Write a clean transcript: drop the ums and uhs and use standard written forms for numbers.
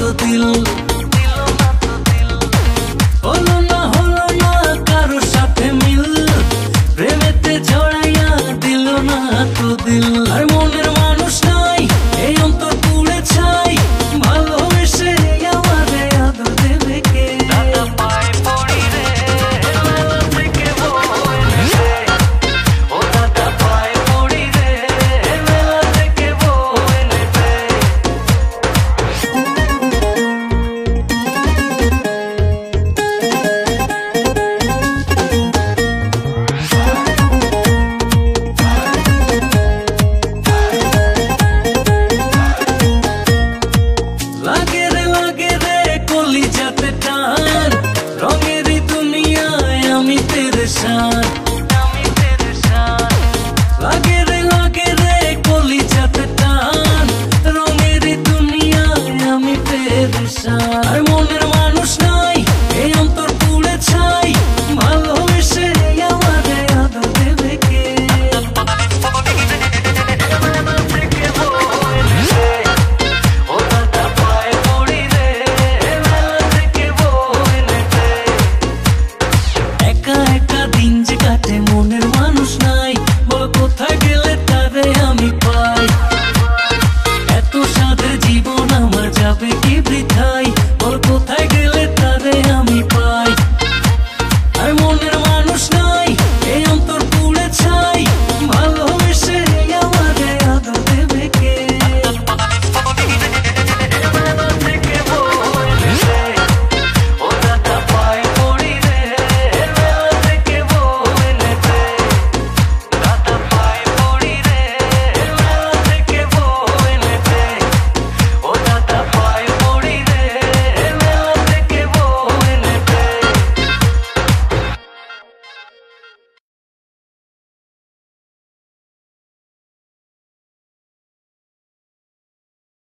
তো দিল, হলো না কারো সাথে মিল, প্রেমেতে জড়াইয়া দিল না তো দিল। আর মনের মানুষ নাই এই অন্তর পুড়ে ছাই, ভালোবেসে আমারে আদর দেবে কে? দাদা পায়ে পড়ি রে মেলা থেকে বউ এনে দে, ও দাদা পায়ে পড়ি রে মেলা থেকে বউ এনে দে। লাগে রে কলিজাতে টান, রঙেরই দুনিয়ায় আমি পেরেশান। লাগে রে কলিজাতে টান, রঙেরই দুনিয়ায় আমি পেরেশান। আর মনের মানুষ নাই এই অন্তর